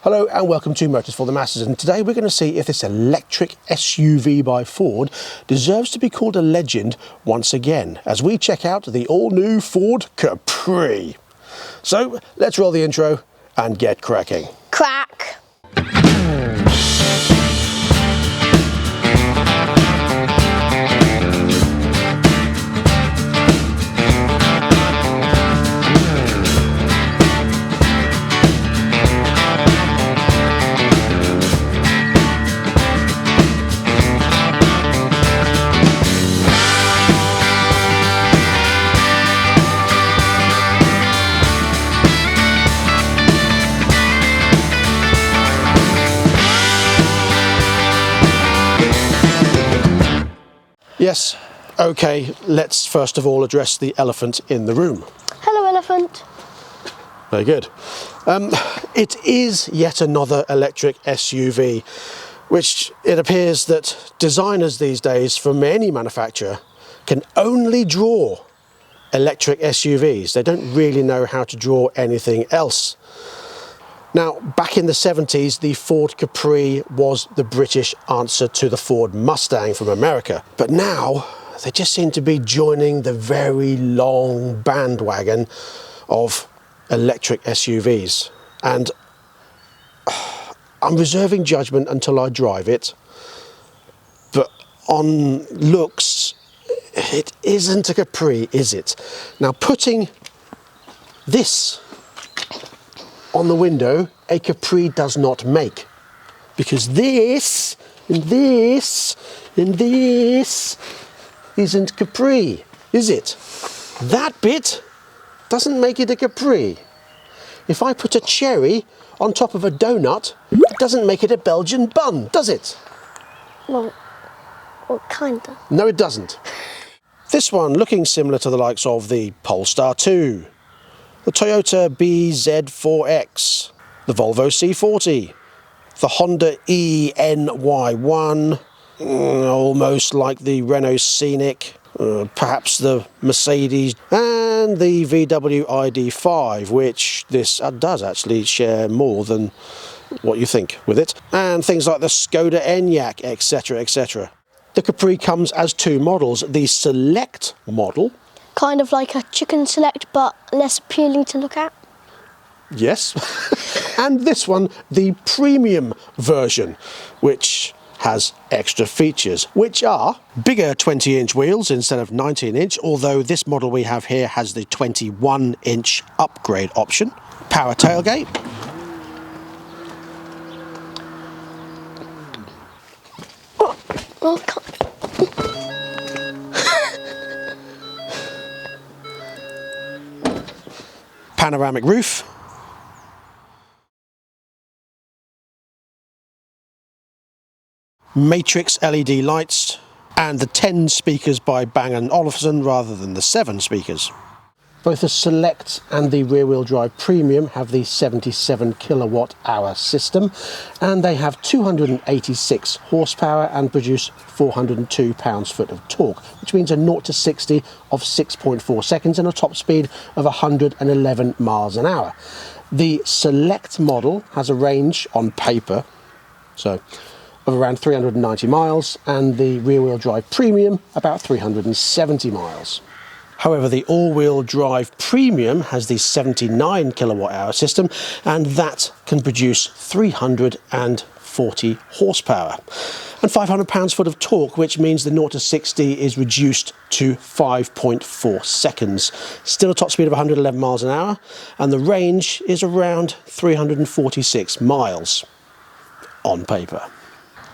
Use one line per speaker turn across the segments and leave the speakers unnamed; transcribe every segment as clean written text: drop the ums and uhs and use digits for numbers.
Hello and welcome to Motors for the Masses, and today we're going to see if this electric SUV by Ford deserves to be called a legend once again as we check out the all-new Ford Capri. So let's roll the intro and get cracking.
Crack!
Yes, okay, let's first of all address the elephant in the room.
Hello, elephant.
Very good. It is yet another electric SUV, which it appears that designers these days from any manufacturer can only draw electric SUVs. They don't really know how to draw anything else. Now, back in the 70s, the Ford Capri was the British answer to the Ford Mustang from America. But now, they just seem to be joining the very long bandwagon of electric SUVs. And I'm reserving judgment until I drive it. But on looks, it isn't a Capri, is it? Now, putting this on the window, a Capri does not make, because this and this and this isn't Capri, is it? That bit doesn't make it a Capri. If I put a cherry on top of a donut, it doesn't make it a Belgian bun, does it?
Well, kinda.
No, it doesn't. This one looking similar to the likes of the Polestar 2, the Toyota BZ4X, the Volvo C40, the Honda ENY1, almost like the Renault Scenic, perhaps the Mercedes, and the VW ID.5, which this does actually share more than what you think with it, and things like the Skoda Enyaq, etc, etc. The Capri comes as two models, the Select model,
Kind of like a chicken select, but less appealing to look at.
yes, and this one, the premium version, which has extra features, which are bigger 20-inch wheels instead of 19-inch, although this model we have here has the 21-inch upgrade option, power tailgate,
Oh, can't.
panoramic roof, matrix LED lights, and the 10 speakers by Bang & Olufsen rather than the 7 speakers. Both the Select and the rear-wheel drive Premium have the 77 kilowatt-hour system, and they have 286 horsepower and produce 402 pounds-foot of torque, which means a 0 to 60 of 6.4 seconds and a top speed of 111 miles an hour. The Select model has a range on paper, so of around 390 miles, and the rear-wheel drive Premium about 370 miles. However, the all-wheel drive Premium has the 79 kilowatt-hour system, and that can produce 340 horsepower and 500 pounds-foot of torque, which means the 0 to 60 is reduced to 5.4 seconds. Still a top speed of 111 miles an hour, and the range is around 346 miles on paper.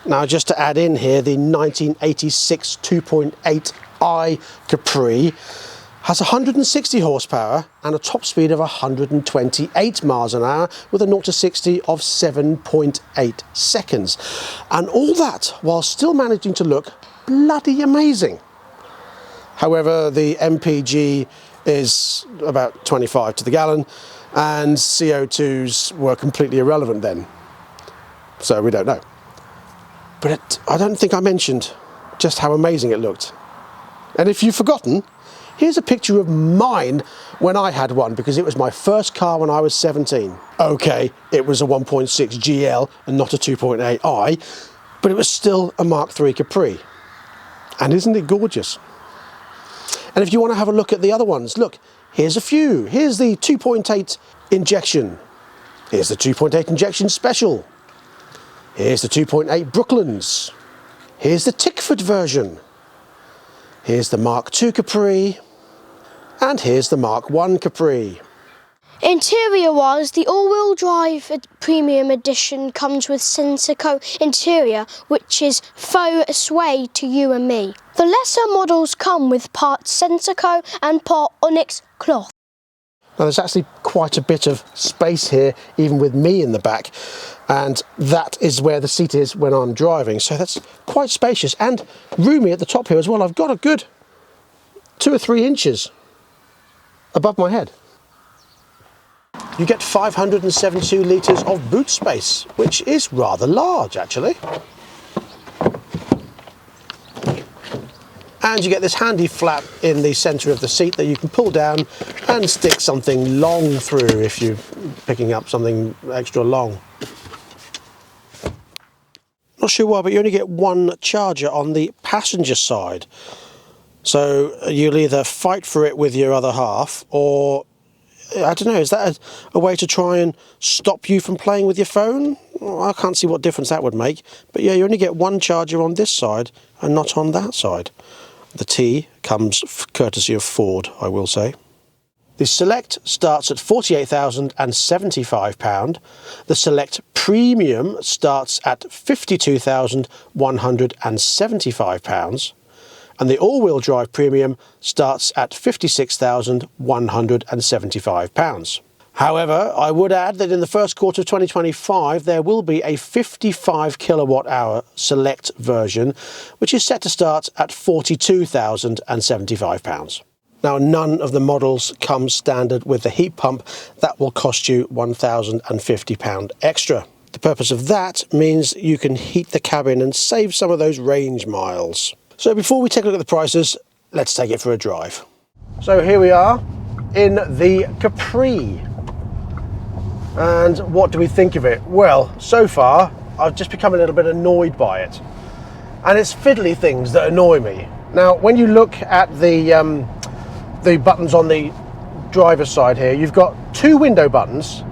Now, just to add in here, the 1986 2.8i Capri has 160 horsepower and a top speed of 128 miles an hour with a 0 to 60 of 7.8 seconds. And all that while still managing to look bloody amazing. However, the MPG is about 25 to the gallon, and CO2s were completely irrelevant then. So we don't know. But I don't think I mentioned just how amazing it looked. And if you've forgotten, Here's a picture of mine when I had one, because it was my first car when I was 17. Okay, it was a 1.6 GL and not a 2.8i, but it was still a Mark III Capri. And isn't it gorgeous? And if you want to have a look at the other ones, look, here's a few. Here's the 2.8 injection. Here's the 2.8 injection special. Here's the 2.8 Brooklands. Here's the Tickford version. Here's the Mark II Capri. And here's the Mark I Capri.
Interior-wise, the all-wheel drive premium edition comes with Sensico interior, which is faux suede to you and me. The lesser models come with part Sensico and part Onyx cloth.
Now there's actually quite a bit of space here, even with me in the back, and that is where the seat is when I'm driving, so that's quite spacious and roomy at the top here as well. I've got a good 2 or 3 inches above my head. You get 572 litres of boot space, which is rather large actually. And you get this handy flap in the centre of the seat that you can pull down and stick something long through if you're picking up something extra long. Not sure why, but you only get one charger on the passenger side. So you'll either fight for it with your other half, or I don't know, is that a way to try and stop you from playing with your phone? Well, I can't see what difference that would make. But yeah, you only get one charger on this side and not on that side. The T comes courtesy of Ford, I will say. The Select starts at £48,075. The Select Premium starts at £52,175. And the all-wheel drive Premium starts at £56,175. However, I would add that in the first quarter of 2025 there will be a 55 kilowatt hour Select version, which is set to start at £42,075. Now, none of the models come standard with the heat pump. That will cost you £1,050 extra. The purpose of that means you can heat the cabin and save some of those range miles. So before we take a look at the prices, let's take it for a drive. So here we are in the Capri. And what do we think of it? Well, so far, I've just become a little bit annoyed by it. And it's fiddly things that annoy me. Now, when you look at the buttons on the driver's side here, you've got 2 window buttons,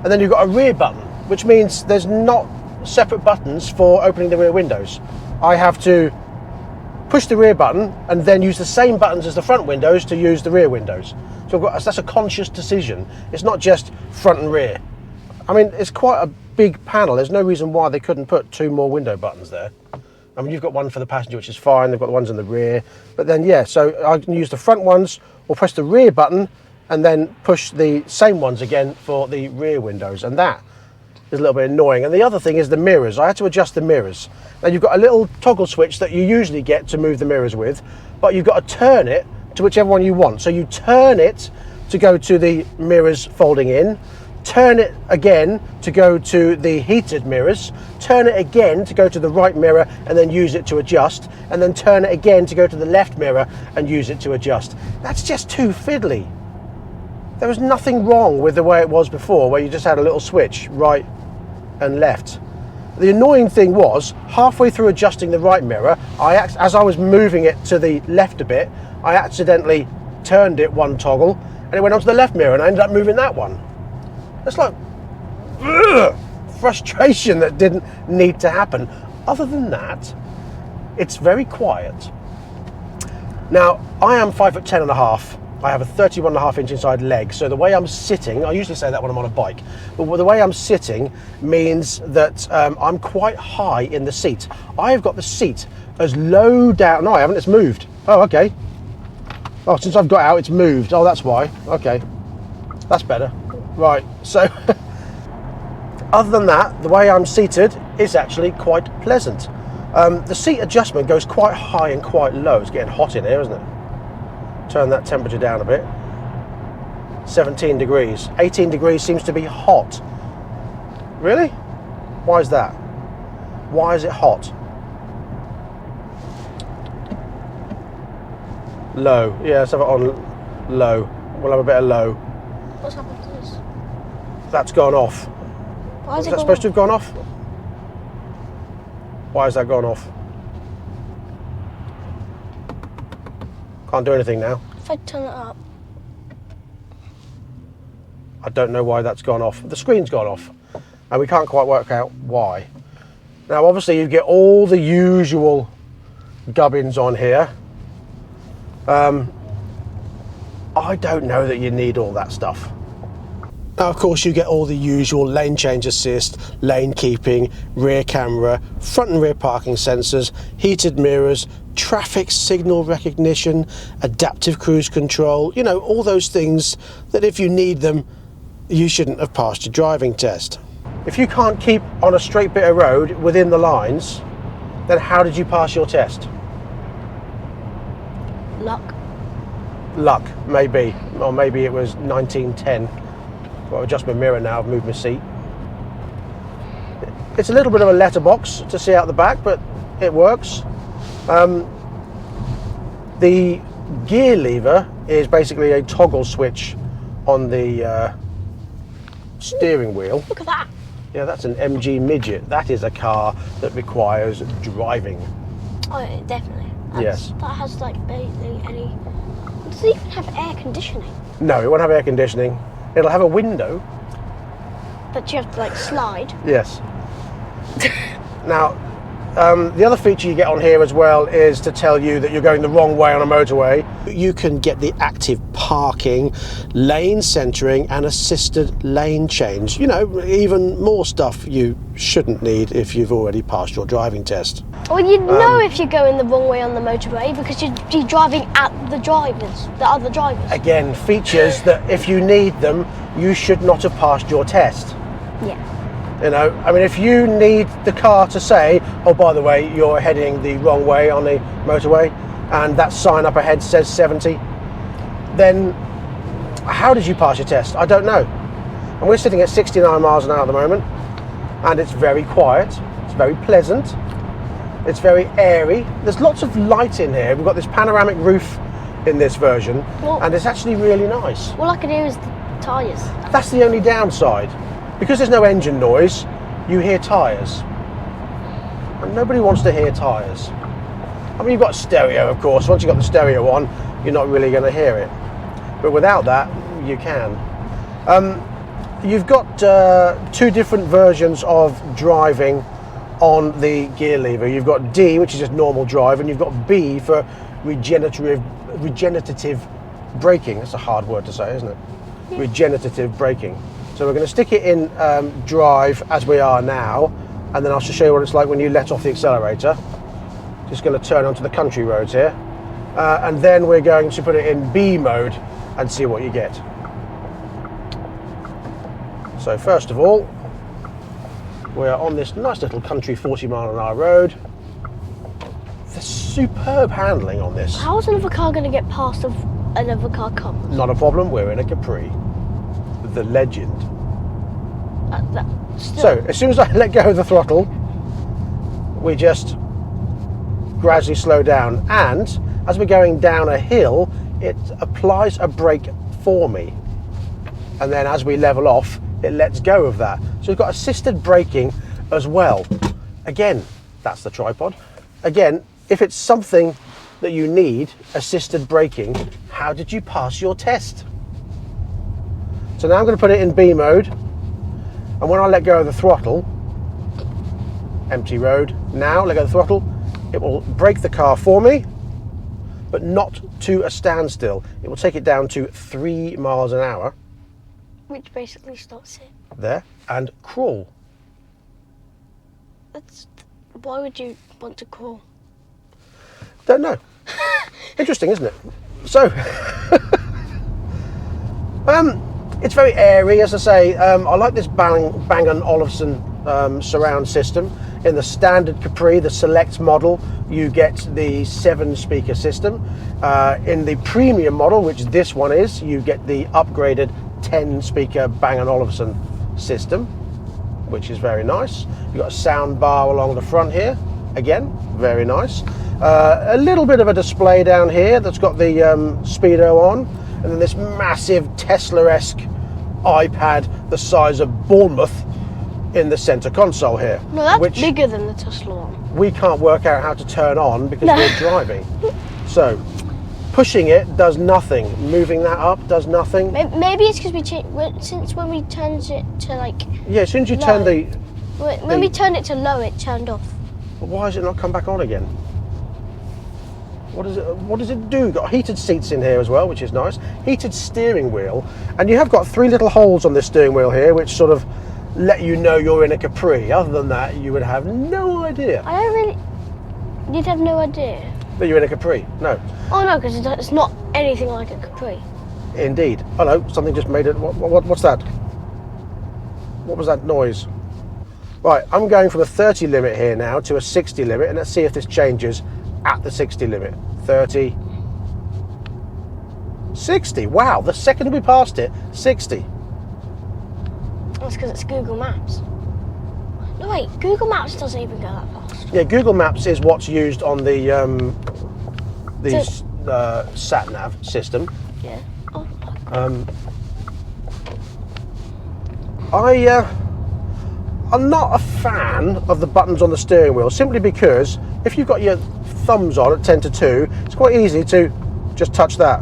and then you've got a rear button, which means there's not separate buttons for opening the rear windows. I have to push the rear button and then use the same buttons as the front windows to use the rear windows. So that's a conscious decision. It's not just front and rear. I mean, it's quite a big panel. There's no reason why they couldn't put 2 more window buttons there. I mean, you've got one for the passenger, which is fine. They've got the ones in the rear. But then, yeah, so I can use the front ones or press the rear button and then push the same ones again for the rear windows. And that is a little bit annoying. And the other thing is the mirrors. I had to adjust the mirrors. Now, you've got a little toggle switch that you usually get to move the mirrors with, but you've got to turn it to whichever one you want. So you turn it to go to the mirrors folding in, turn it again to go to the heated mirrors, turn it again to go to the right mirror and then use it to adjust, and then turn it again to go to the left mirror and use it to adjust. That's just too fiddly. There was nothing wrong with the way it was before, where you just had a little switch, right and left. The annoying thing was, halfway through adjusting the right mirror, as I was moving it to the left a bit, I accidentally turned it one toggle and it went onto the left mirror and I ended up moving that one. It's like, ugh, frustration that didn't need to happen. Other than that, it's very quiet. Now, I am 5'10½". I have a 31.5-inch inside leg, so the way I'm sitting, I usually say that when I'm on a bike, but the way I'm sitting means that I'm quite high in the seat. I have got the seat as low down. No, I haven't, it's moved. Oh, okay. Oh, since I've got out, it's moved. Oh, that's why. Okay, that's better. Right, so other than that, the way I'm seated is actually quite pleasant. The seat adjustment goes quite high and quite low. It's getting hot in here, isn't it? Turn that temperature down a bit. 17 degrees. 18 degrees seems to be hot. Really? Why is that? Why is it hot? Low. Yeah, let's have it on low. We'll have a bit of low.
What's happened to this?
That's gone off.
Why is
Is that supposed to have gone off? Why has that gone off? Can't do anything now.
If I turn it up.
I don't know why that's gone off. The screen's gone off, and we can't quite work out why. Now, obviously, you get all the usual gubbins on here. I don't know that you need all that stuff. Now, of course, you get all the usual lane change assist, lane keeping, rear camera, front and rear parking sensors, heated mirrors, traffic signal recognition, adaptive cruise control, you know, all those things that if you need them, you shouldn't have passed your driving test. If you can't keep on a straight bit of road within the lines, then how did you pass your test?
Luck.
Luck, maybe. Or maybe it was 1910. Well, I'll adjust my mirror now, I've moved my seat. It's a little bit of a letterbox to see out the back, but it works. The gear lever is basically a toggle switch on the steering wheel.
Look at that.
Yeah, that's an MG Midget. That is a car that requires driving.
Oh, yeah, definitely.
Yes.
That has like barely any. Does it even have air conditioning?
No, it won't have air conditioning. It'll have a window.
But you have to like slide.
Yes. Now, the other feature you get on here as well is to tell you that you're going the wrong way on a motorway. You can get the active parking, lane centering and assisted lane change. You know, even more stuff you shouldn't need if you've already passed your driving test.
Well, you'd know if you're going the wrong way on the motorway because you'd be driving at the other drivers.
Again, features that if you need them, you should not have passed your test.
Yeah.
You know, I mean, if you need the car to say, oh, by the way, you're heading the wrong way on the motorway, and that sign up ahead says 70, then how did you pass your test? I don't know. And we're sitting at 69 miles an hour at the moment, and it's very quiet, it's very pleasant, it's very airy. There's lots of light in here. We've got this panoramic roof in this version, and it's actually really nice.
All I can hear is the tyres.
That's the only downside. Because there's no engine noise, you hear tyres. And nobody wants to hear tyres. I mean, you've got stereo, of course. Once you've got the stereo on, you're not really going to hear it. But without that, you can. You've got two different versions of driving on the gear lever. You've got D, which is just normal drive, and you've got B for regenerative braking. That's a hard word to say, isn't it? Yeah. Regenerative braking. So we're going to stick it in drive as we are now, and then I'll just show you what it's like when you let off the accelerator. Just going to turn onto the country roads here, and then we're going to put it in B mode and see what you get. So first of all, we're on this nice little country 40-mile-an-hour road. The superb handling on this.
How is another car going to get past if another car comes?
Not a problem, we're in a Capri. The legend. So as soon as I let go of the throttle, we just gradually slow down, and as we're going down a hill, it applies a brake for me, and then as we level off, it lets go of that. So we've got assisted braking as well. Again, that's the tripod. Again, if it's something that you need, assisted braking, how did you pass your test? So now I'm going to put it in B mode, and when I let go of the throttle, empty road, now let go of the throttle, it will brake the car for me, but not to a standstill. It will take it down to 3 miles an hour.
Which basically stops it.
There, and crawl.
Why would you want to crawl?
Don't know. Interesting, isn't it? So, it's very airy, as I say. I like this Bang & Olufsen surround system. In the standard Capri, the Select model, you get the 7-speaker system. In the premium model, which this one is, you get the upgraded 10-speaker Bang & Olufsen system, which is very nice. You've got a sound bar along the front here. again, very nice. A little bit of a display down here that's got the speedo on, and then this massive Tesla-esque iPad the size of Bournemouth in the center console here.
No, that's
which
bigger than the Tesla one.
we can't work out how to turn on because we're driving. So pushing it does nothing. Moving that up does nothing.
Maybe it's because since when we turned it to like.
Yeah, as soon as you
low,
turn
when we turned it to low, it turned off.
why has it not come back on again? What does it do? Got heated seats in here as well, which is nice. Heated steering wheel, and you have got 3 little holes on this steering wheel here, which sort of let you know you're in a Capri. Other than that, you would have no idea
I don't really. You'd have no idea.
that you're in a Capri. No,
Oh no, because it's not anything like a Capri.
indeed. Oh no, something just made it. What's that? What was that noise? Right, I'm going from a 30 limit here now to a 60 limit, and let's see if this changes at the 60 limit. 30, 60. Wow, the second we passed it, 60.
That's because it's Google Maps. No wait, Google Maps doesn't even go that fast.
Yeah, Google Maps is what's used on the sat nav system.
Yeah. Oh.
I'm not a fan of the buttons on the steering wheel, simply because if you've got your thumbs on at 10 to 2, it's quite easy to just touch that.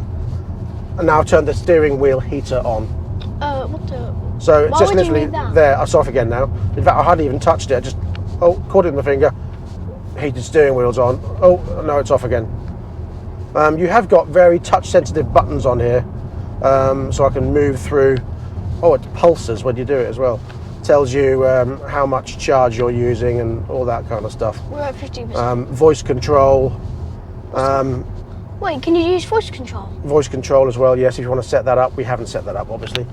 And now I've turned the steering wheel heater on.
What the?
So it's
Why
just
would you
literally
need that?
there. I'm off again now. In fact, I hadn't even touched it. I just, caught it in my finger. Heated steering wheel's on. Oh, no, it's off again. You have got very touch-sensitive buttons on here, so I can move through. Oh, it pulses when you do it as well. Tells you how much charge you're using and all that kind of stuff.
We're at 50%.
Voice control.
Wait, can you use voice control?
Voice control as well, yes, if you want to set that up. We haven't set that up, obviously.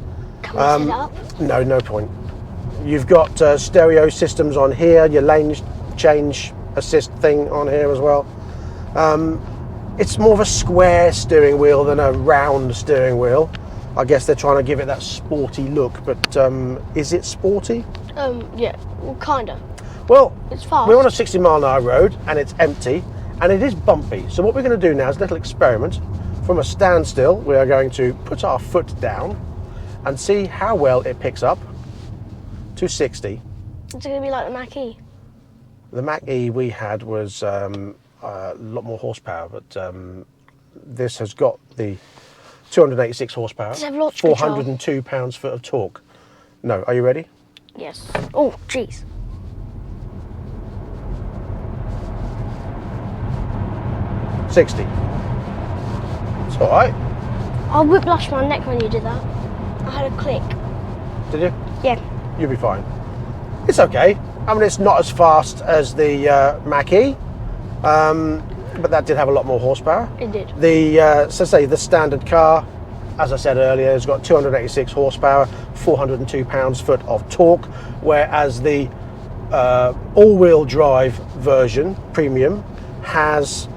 Can we set it up?
No point. You've got stereo systems on here, your lane change assist thing on here as well. It's more of a square steering wheel than a round steering wheel. I guess they're trying to give it that sporty look, but is it sporty?
Yeah, well, kinda.
Well,
It's fast.
we're on a 60-mile-an-hour road and it's empty and it is bumpy. So what we're going to do now is a little experiment. From a standstill, we are going to put our foot down and see how well it picks up to 60.
It's gonna be like the Mach-E.
The Mach-E we had was a lot more horsepower, but this has got the 286 horsepower,
Does it have launch control?
402 pounds-foot of torque. No, are you ready?
Yes. Oh, jeez.
60. It's all right.
I whiplashed my neck when you did that. I had a click.
Did you?
Yeah.
You'll be fine. It's okay. I mean, it's not as fast as the Mach-E, but that did have a lot more horsepower.
It did.
The the standard car, as I said earlier, has got 286 horsepower, 402 pounds-foot of torque, whereas the all-wheel-drive version, premium, has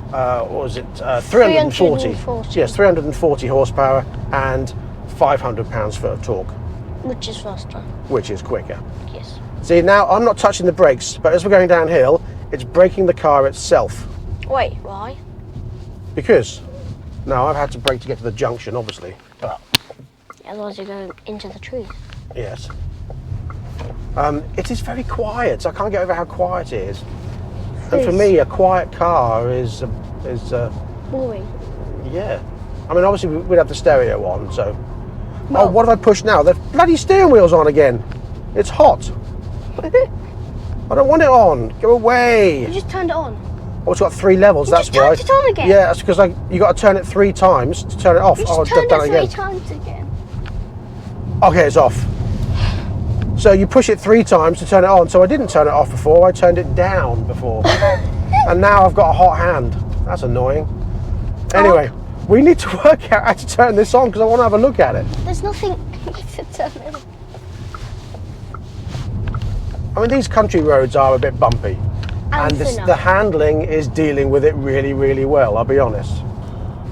what was it? 340.
340.
Yes, 340 horsepower and 500 pounds-foot of torque,
Which is faster.
which is quicker.
Yes.
See, now I'm not touching the brakes, but as we're going downhill, it's braking the car itself.
Wait, why?
Because now I've had to brake to get to the junction, obviously.
Otherwise you're going into the trees.
Yes. It is very quiet. I can't get over how quiet it is. And for
Yes.
me, a quiet car is
Boring.
yeah. I mean, obviously we'd have the stereo on, so.
Well-
Oh, what have I pushed now? The bloody steering wheel's on again. It's hot. I don't want it on. Go away.
You just turned it on.
Oh, it's got 3 levels.
You
That's
just
why.
turned it on again.
Yeah, that's because you got to turn it 3 times to turn it off.
You
Oh,
just
I've
turned
done
it
it
3
again.
times again.
Okay, it's off. So you push it 3 times to turn it on. So I didn't turn it off before. I turned it down before, and now I've got a hot hand. That's annoying. Anyway, we need to work out how to turn this on because I want to have a look at it.
There's nothing to turn it on.
I mean, these country roads are a bit bumpy, and
thinner.
the handling is dealing with it really, really well. I'll be honest.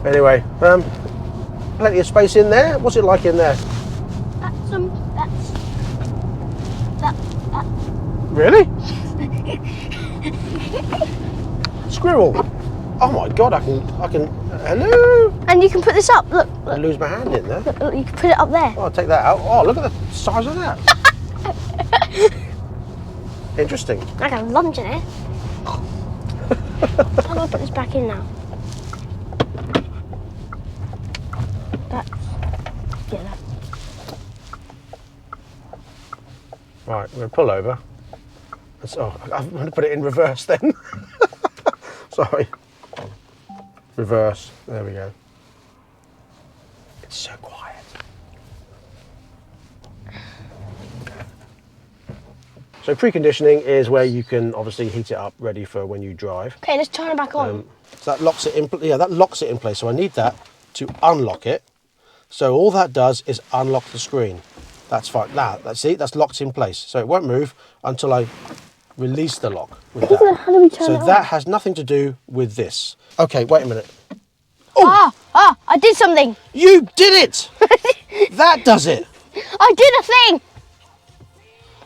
Anyway, plenty of space in there. What's it like in there?
That's
Really? Squirrel. Oh my God, I can, hello.
And you can put this up, look.
I lose my hand in there.
Look, you can put it up there.
Oh, I'll take that out. Oh, look at the size of that. Interesting.
I can lunge in it. I'm gonna put this back in now. That.
Right, we're going to pull over. Oh, I'm going to put it in reverse then. Sorry. Reverse. There we go. It's so quiet. So preconditioning is where you can obviously heat it up ready for when you drive.
Okay, let's turn it back on.
So that locks it in. Yeah, that locks it in place. So I need that to unlock it. So all that does is unlock the screen. That's fine. Now, see, that's locked in place. So it won't move until I release the lock with that.
How do we turn it on?
So that has nothing to do with this. Okay, wait a minute.
I did something.
You did it! That does it.
I did a thing.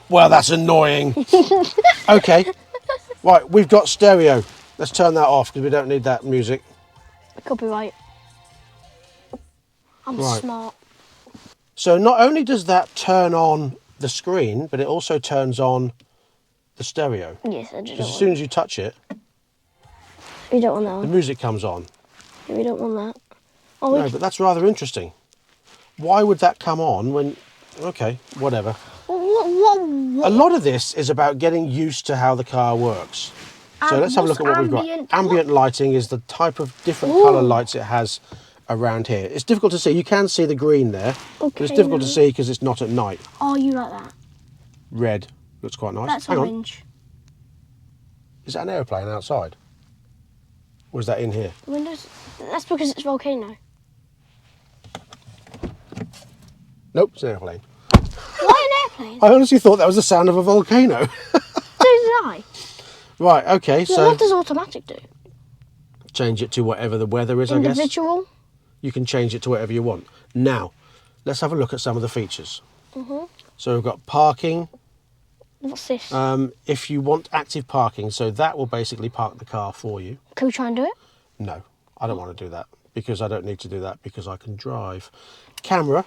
Well, that's annoying. Okay. Right, we've got stereo. Let's turn that off because we don't need that music.
Copyright. I'm
Right.
smart.
So not only does that turn on the screen, but it also turns on the stereo.
Yes, I do.
Because as soon as you touch it,
We don't want that
the
one.
music comes on.
We don't want that. Oh,
No, but that's rather interesting. Why would that come on when... Okay, whatever.
what?
A lot of this is about getting used to how the car works. So let's have a look at what we've got. Ambient lighting is the type of different colour lights it has around here. It's difficult to see. You can see the green there, but it's difficult to see because it's not at night.
Oh, you like that?
Red looks quite nice.
That's
Hang on.
orange.
Is that an aeroplane outside? Or is that in here?
Windows. That's because it's volcano.
Nope, it's an aeroplane.
Why an airplane?
I honestly thought that was the sound of a volcano.
So did I.
Right, okay,
So
so
what does automatic do?
change it to whatever the weather is, I guess.
Individual.
You can change it to whatever you want. Now, let's have a look at some of the features. So we've got parking.
What's this?
If you want active parking, so that will basically park the car for you.
Can we try and do it?
No, I don't want to do that because I don't need to do that because I can drive. Camera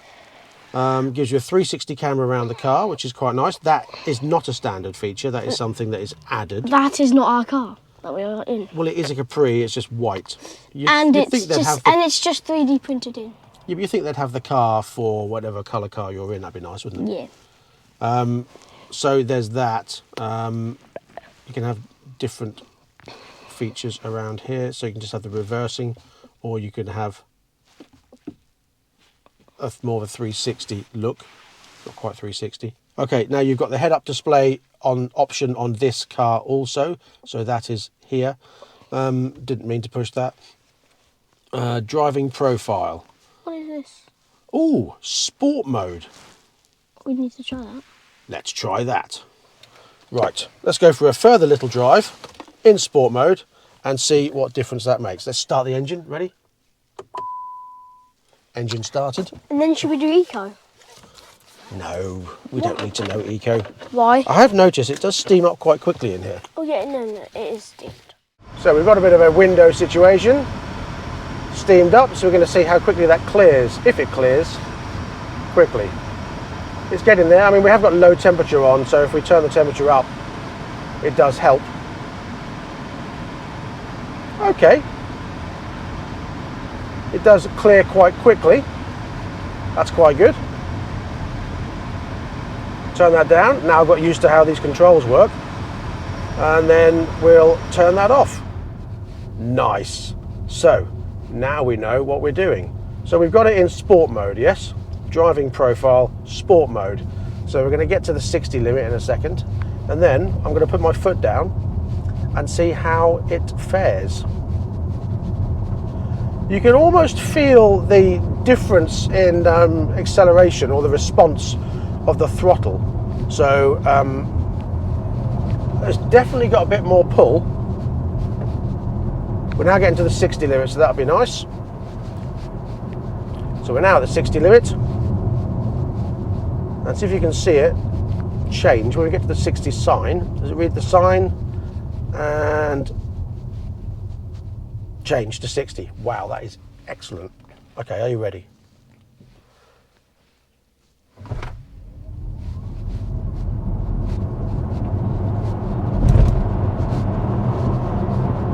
gives you a 360 camera around the car, which is quite nice. That is not a standard feature. That is something that is added.
That is not our car that we are in.
Well, it is a Capri. It's just white.
And
you'd
it's just 3D printed in.
Yeah, but you think they'd have the car for whatever colour car you're in. That'd be nice, wouldn't it?
Yeah.
So there's that. You can have different features around here. So you can just have the reversing, or you can have more of a 360 look. Not quite 360. Okay, now you've got the head-up display option on this car also. So that is here. Didn't mean to push that. Driving profile.
What is this?
Ooh, sport mode.
We need to try that.
Let's try that. Right, let's go for a further little drive in sport mode and see what difference that makes. Let's start the engine. Ready? Engine started.
And then should we do eco?
No, we don't need to know eco.
Why?
I have noticed it does steam up quite quickly in here.
Oh yeah, no, it is steamed.
So we've got a bit of a window situation. Steamed up, so we're going to see how quickly that clears, if it clears quickly. It's getting there. I mean, we have got low temperature on, so if we turn the temperature up, it does help. Okay. It does clear quite quickly. That's quite good. Turn that down. Now I've got used to how these controls work. And then we'll turn that off. Nice. So, now we know what we're doing. So we've got it in sport mode, yes? Driving profile, sport mode. So we're going to get to the 60 limit in a second. And then I'm going to put my foot down and see how it fares. You can almost feel the difference in acceleration or the response of the throttle. So it's definitely got a bit more pull. We're now getting to the 60 limit, so that'll be nice. So we're now at the 60 limit. And see if you can see it change when we get to the 60 sign. Does it read the sign? And change to 60. Wow, that is excellent. Okay, are you ready?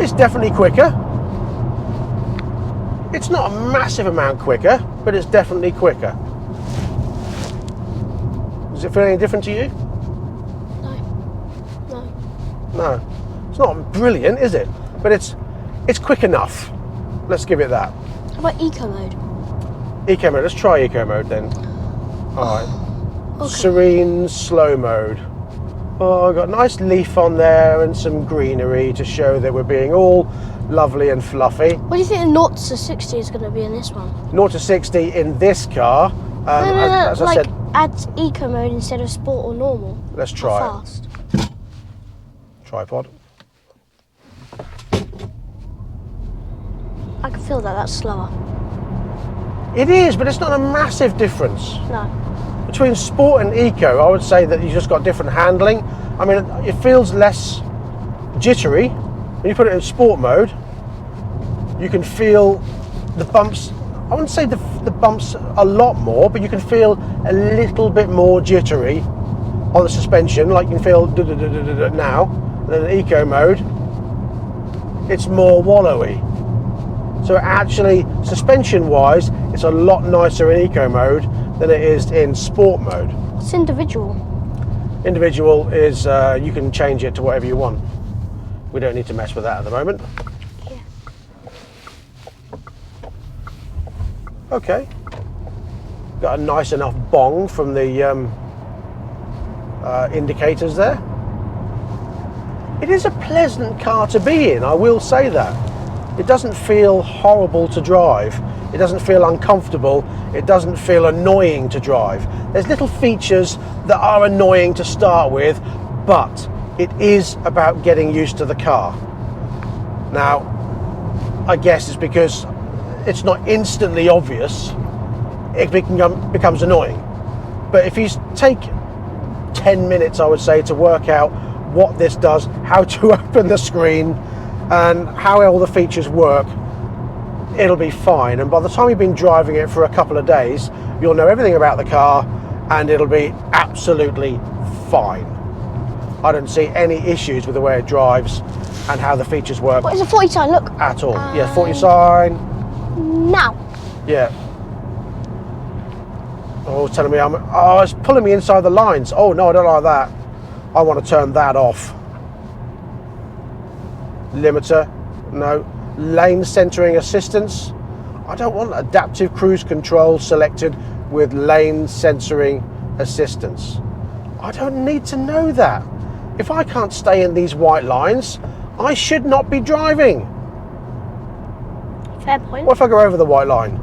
It's definitely quicker. It's not a massive amount quicker, but it's definitely quicker. Does it feel any different to you? No. It's not brilliant, is it? But it's quick enough. Let's give it that.
How about eco mode?
Eco mode. Let's try eco mode then. All right. Okay. Serene slow mode. Oh, I've got a nice leaf on there and some greenery to show that we're being all lovely and fluffy.
What do you think the 0 to 60 is going to be in this one?
0 to 60 in this car. As I said,
add eco mode instead of sport or normal.
Let's try
or fast.
it. Tripod.
I can feel that. That's slower.
It is, but it's not a massive difference.
No.
Between sport and eco, I would say that you just got different handling. I mean, it feels less jittery. When you put it in sport mode, you can feel the bumps. I wouldn't say the bumps a lot more, but you can feel a little bit more jittery on the suspension, like you can feel now. And then in eco mode, it's more wallowy. So actually, suspension-wise, it's a lot nicer in eco mode than it is in sport mode.
It's individual.
Individual is, you can change it to whatever you want. We don't need to mess with that at the moment.
Yeah.
Okay. Got a nice enough bong from the indicators there. It is a pleasant car to be in, I will say that. It doesn't feel horrible to drive. It doesn't feel uncomfortable. It doesn't feel annoying to drive. There's little features that are annoying to start with, but it is about getting used to the car. Now, I guess it's because it's not instantly obvious, it becomes annoying. But if you take 10 minutes, I would say, to work out what this does, how to open the screen, and how all the features work, it'll be fine. And by the time you've been driving it for a couple of days, you'll know everything about the car and it'll be absolutely fine. I don't see any issues with the way it drives and how the features work.
What is a 40 sign? Look.
At all. Yeah, 40 sign.
Now.
Yeah. Oh, it's telling me it's pulling me inside the lines. Oh no, I don't like that. I want to turn that off. Limiter, no. Lane centering assistance. I don't want adaptive cruise control selected with lane censoring assistance. I don't need to know that. If I can't stay in these white lines, I should not be driving.
Fair point.
What if I go over the white line?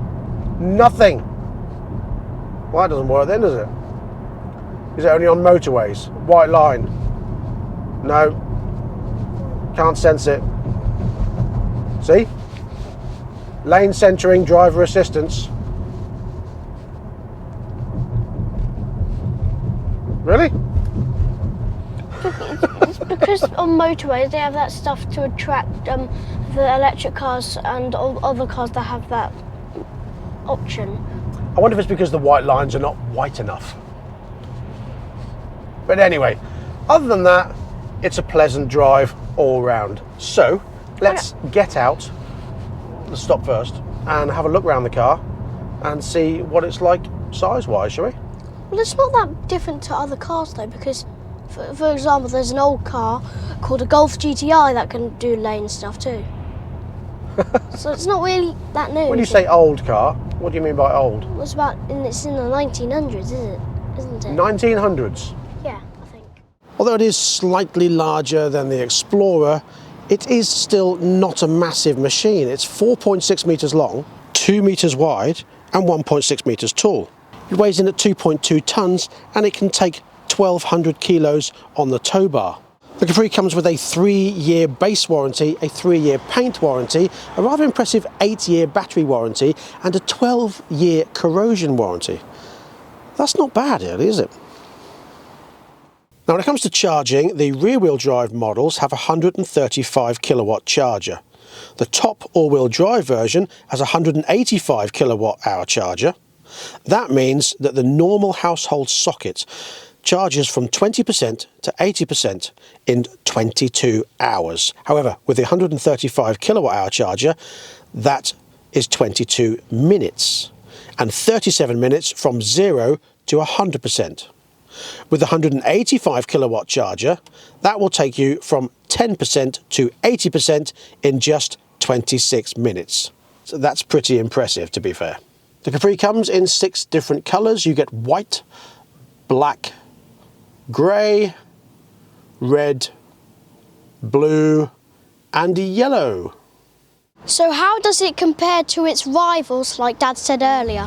Nothing. Well, that doesn't work then, does it? Is it only on motorways? White line. No. Can't sense it. See? Lane centering, driver assistance. Really?
It's because on motorways they have that stuff to attract the electric cars and other cars that have that option.
I wonder if it's because the white lines are not white enough. But anyway, other than that, it's a pleasant drive all round. So let's get out, let's stop first and have a look around the car and see what it's like size-wise, shall we?
Well, it's not that different to other cars though, because for example, there's an old car called a Golf GTI that can do lane stuff too. So it's not really that new.
When you say old car, what do you mean by old?
It's in the 1900s, isn't it?
1900s?
Yeah, I think.
Although it is slightly larger than the Explorer, it is still not a massive machine. It's 4.6 metres long, 2 metres wide and 1.6 metres tall. It weighs in at 2.2 tonnes and it can take 1,200 kilos on the tow bar. The Capri comes with a 3-year base warranty, a 3-year paint warranty, a rather impressive 8-year battery warranty and a 12-year corrosion warranty. That's not bad really, is it? Now when it comes to charging, the rear-wheel drive models have a 135 kilowatt charger. The top all-wheel drive version has a 185 kilowatt hour charger. That means that the normal household socket charges from 20% to 80% in 22 hours. However, with the 135 kilowatt hour charger, that is 22 minutes and 37 minutes from 0 to 100%. With the 185 kilowatt charger, that will take you from 10% to 80% in just 26 minutes. So that's pretty impressive, to be fair. The Capri comes in 6 different colours. You get white, black, grey, red, blue and yellow.
So how does it compare to its rivals, like Dad said earlier?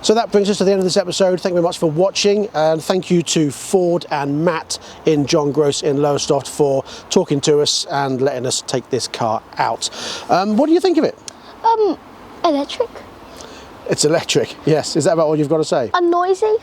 So that brings us to the end of this episode. Thank you very much for watching, and thank you to Ford and Matt in John Gross in Lowestoft for talking to us and letting us take this car out. What do you think of it?
Electric.
It's electric, yes. Is that about all you've got to say?
Noisy.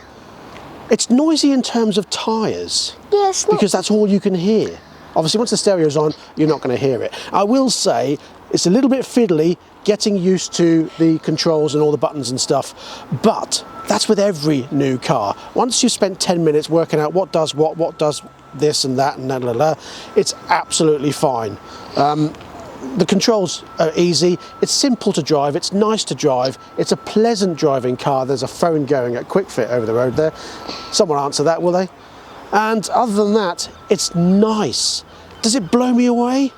It's noisy in terms of tyres.
Yes.
Because that's all you can hear. Obviously, once the stereo's on, you're not going to hear it. I will say it's a little bit fiddly getting used to the controls and all the buttons and stuff, but that's with every new car. Once you've spent 10 minutes working out what does this and that and blah, blah, blah, it's absolutely fine. The controls are easy, it's simple to drive, it's nice to drive, it's a pleasant driving car. There's a phone going at quick fit over the road there. Someone answer that, will they? And other than that, it's nice. Does it blow me away?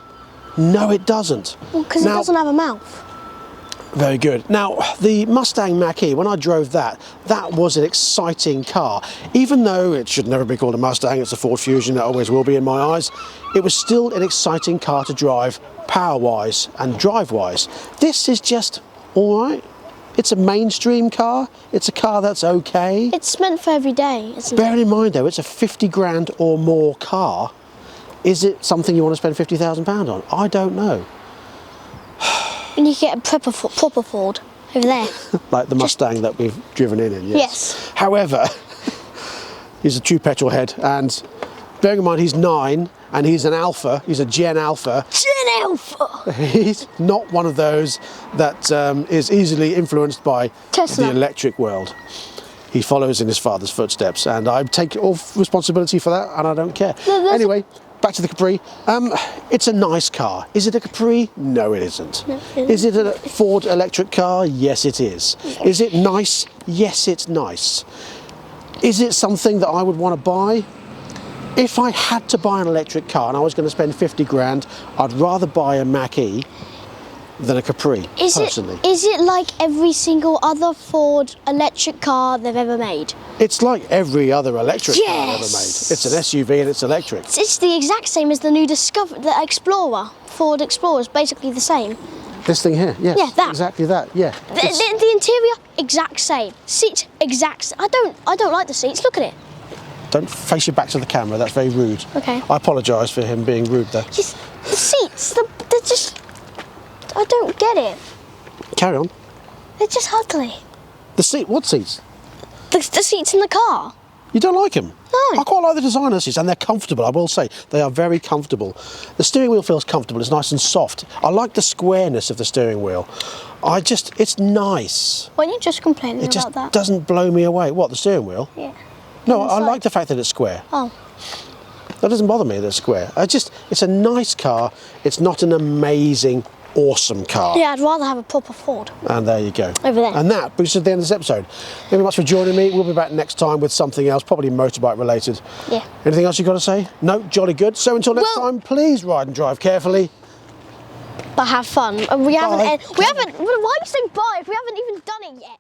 No, it doesn't.
Well, because it doesn't have a mouth.
Very good. Now, the Mustang Mach-E, when I drove that was an exciting car. Even though it should never be called a Mustang, it's a Ford Fusion, it always will be in my eyes, it was still an exciting car to drive, power-wise and drive-wise. This is just all right. It's a mainstream car. It's a car that's okay.
It's meant for every day, isn't it?
Bearing in mind, though, it's a 50 grand or more car. Is it something you want to spend £50,000 on? I don't know.
And you get a proper Ford over there.
Like the Mustang that we've driven in, yes.
Yes.
However, he's a true petrol head, and bearing in mind he's 9 and he's an Alpha, he's a Gen Alpha.
Gen Alpha!
He's not one of those that is easily influenced by
Tesla.
the electric world. He follows in his father's footsteps, and I take all responsibility for that, and I don't care.
No,
anyway, back to the Capri. It's a nice car. Is it a Capri? No, it isn't.
No,
Is it a Ford electric car? Yes, it is. Is it nice? Yes, it's nice. Is it something that I would want to buy? If I had to buy an electric car and I was going to spend 50 grand, I'd rather buy a Mach-E than a Capri, personally.
Is it like every single other Ford electric car they've ever made?
It's like every other electric car ever made.
Yes!
It's an SUV and it's electric.
It's the exact same as the new the Explorer. Ford Explorer is basically the same.
This thing here, yes.
Yeah, that.
Exactly that, yeah.
The interior, exact same. Seats, exact. I don't like the seats. Look at it.
Don't face your back to the camera, that's very rude.
Okay.
I apologise for him being rude there.
Just, the seats, they're just... I don't get it.
Carry on.
They're just ugly.
The seat, what seats?
The seats in the car.
You don't like them?
No.
I quite like the designer seats, and they're comfortable, I will say. They are very comfortable. The steering wheel feels comfortable, it's nice and soft. I like the squareness of the steering wheel. It's nice.
Weren't you just complaining
It just
about that?
doesn't blow me away. What, the steering wheel?
Yeah.
No, I
Inside.
like the fact that it's square.
Oh.
That doesn't bother me that it's square. It's a nice car. It's not an amazing, awesome car.
Yeah, I'd rather have a proper Ford.
And there you go.
Over there.
And that brings us to the end of this episode. Thank you very much for joining me. We'll be back next time with something else, probably motorbike related.
Yeah.
Anything else you've got to say? No, jolly good. So until next time, please ride and drive carefully.
But have fun. And we
Bye.
haven't. Why are you saying bye if we haven't even done it yet?